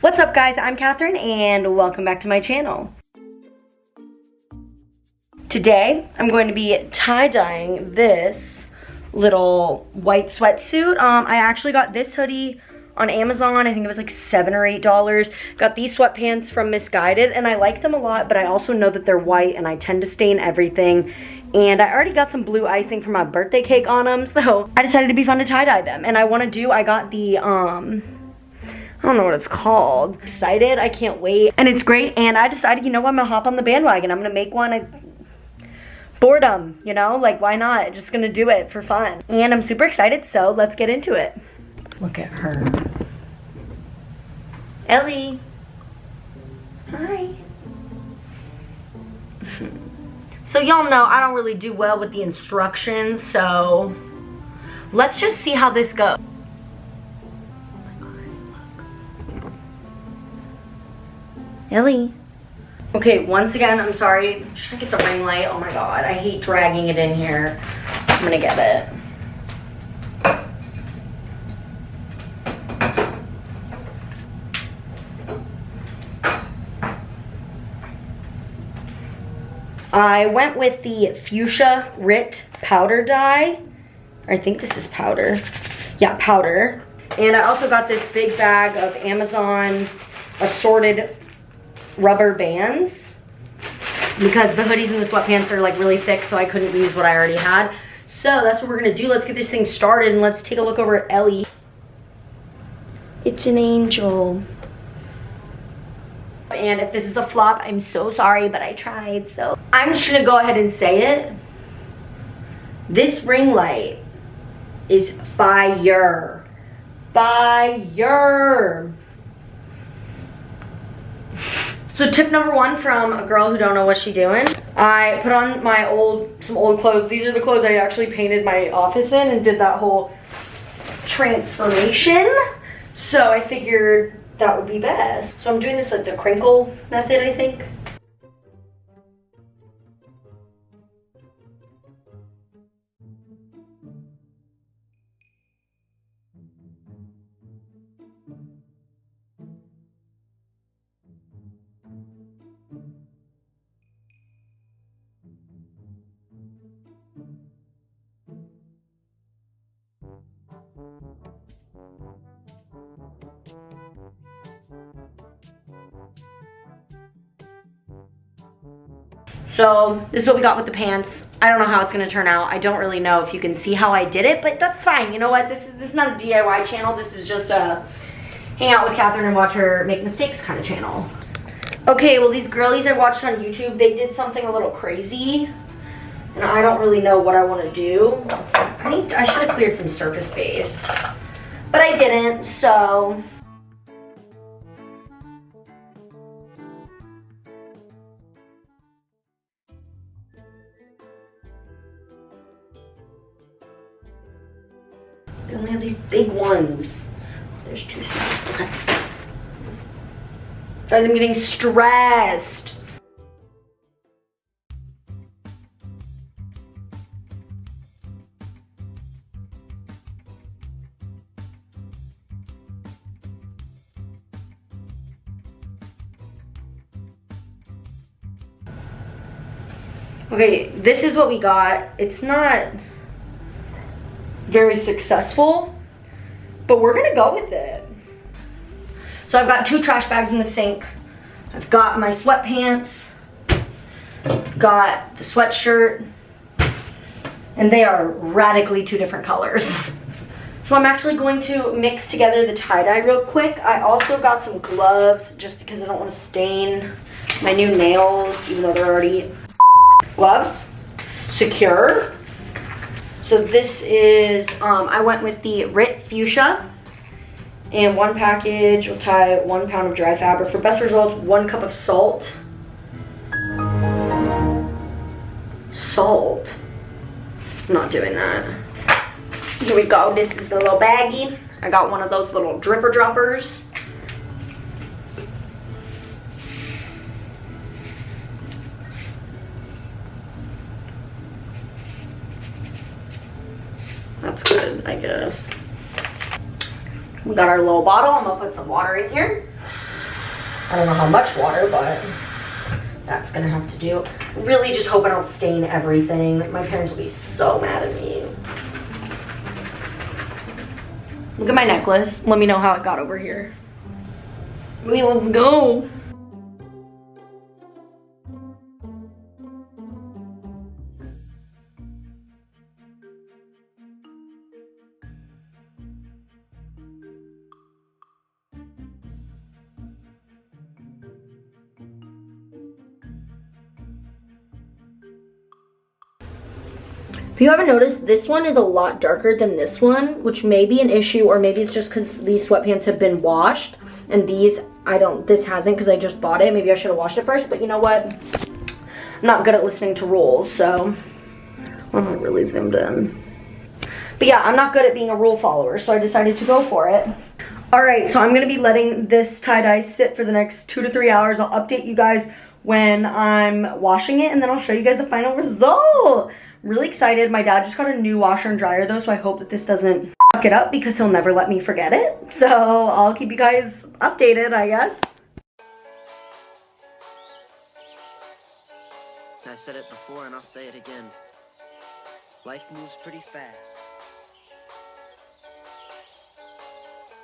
What's up guys, I'm Catherine and welcome back to my channel. Today, I'm going to be tie-dyeing this little white sweatsuit. I actually got this hoodie on Amazon. I think it was like $7 or $8. Got these sweatpants from Misguided and I like them a lot, but I also know that they're white and I tend to stain everything. And I already got some blue icing for my birthday cake on them, so I decided it'd be fun to tie-dye them. And I got the, I don't know what it's called. Excited, I can't wait. And it's great, and I decided, you know what, I'm gonna hop on the bandwagon. I'm gonna make one. Boredom, you know, like why not? Just gonna do it for fun. And I'm super excited, so let's get into it. Look at her. Ellie. Hi. So y'all know I don't really do well with the instructions, so let's just see how this goes. Ellie. Okay, once again, I'm sorry. Should I get the ring light? Oh my god, I hate dragging it in here. I'm gonna get it. I went with the Fuchsia Rit powder dye. I think this is powder. Yeah, powder. And I also got this big bag of Amazon assorted rubber bands because the hoodies and the sweatpants are like really thick, so I couldn't use what I already had. So that's what we're gonna do. Let's get this thing started and let's take a look over at Ellie. It's an angel. And if this is a flop, I'm so sorry, but I tried, so. I'm just gonna go ahead and say it. This ring light is fire. Fire. So tip number one from a girl who don't know what she's doing. I put on some old clothes. These are the clothes I actually painted my office in and did that whole transformation. So I figured that would be best. So I'm doing this like the crinkle method, I think. So this is what we got with the pants. I don't know how it's gonna turn out. I don't really know if you can see how I did it, but that's fine. You know what? This is not a DIY channel. This is just a hang out with Catherine and watch her make mistakes kind of channel. Okay, well these girlies I watched on YouTube, they did something a little crazy. And I don't really know what I want to do. I should have cleared some surface space. But I didn't, so. They only have these big ones. There's two small. Okay. Guys, I'm getting stressed. Okay, this is what we got. It's not very successful, but we're gonna go with it. So I've got 2 trash bags in the sink. I've got my sweatpants, I've got the sweatshirt, and they are radically 2 different colors. So I'm actually going to mix together the tie-dye real quick. I also got some gloves just because I don't want to stain my new nails, even though they're already gloves. Secure. So this is, I went with the Rit Fuchsia, and 1 package will tie 1 pound of dry fabric. For best results, 1 cup of salt. Salt. I'm not doing that. Here we go. This is the little baggie. I got one of those little dripper droppers. That's good, I guess. We got our little bottle. I'm gonna put some water in here. I don't know how much water, but that's gonna have to do. Really just hope I don't stain everything. My parents will be so mad at me. Look at my necklace. Let me know how it got over here. Wait, let's go. If you haven't noticed, this one is a lot darker than this one, which may be an issue, or maybe it's just because these sweatpants have been washed, and these, this hasn't because I just bought it. Maybe I should have washed it first, but you know what? I'm not good at listening to rules, so I'm really zoomed in. But yeah, I'm not good at being a rule follower, so I decided to go for it. All right, so I'm gonna be letting this tie-dye sit for the next 2 to 3 hours. I'll update you guys when I'm washing it, and then I'll show you guys the final result. Really excited. My dad just got a new washer and dryer though, so I hope that this doesn't fuck it up because he'll never let me forget it. So I'll keep you guys updated, I guess. I said it before and I'll say it again. Life moves pretty fast.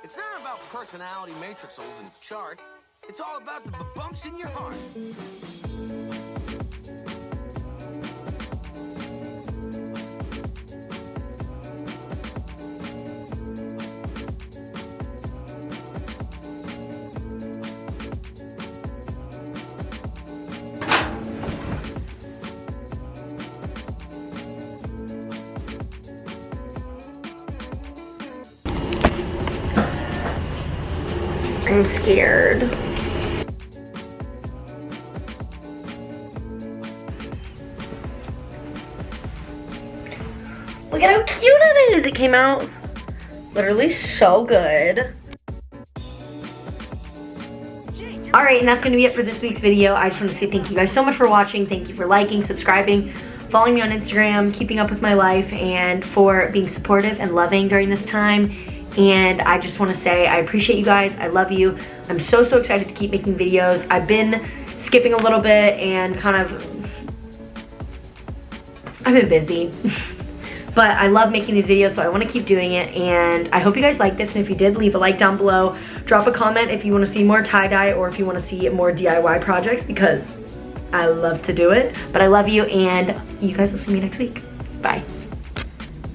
It's not about personality matrices and charts. It's all about the bumps in your heart. I'm scared. Look at how cute it is. It came out literally so good. All right, and that's gonna be it for this week's video. I just want to say thank you guys so much for watching. Thank you for liking, subscribing, following me on Instagram, keeping up with my life, and for being supportive and loving during this time. And I just want to say I appreciate you guys. I love you. I'm so excited to keep making videos. I've been skipping a little bit and I've been busy. But I love making these videos, so I want to keep doing it. And I hope you guys like this. And if you did, leave a like down below. Drop a comment if you want to see more tie-dye or if you want to see more DIY projects, because I love to do it. But I love you, and you guys will see me next week. Bye.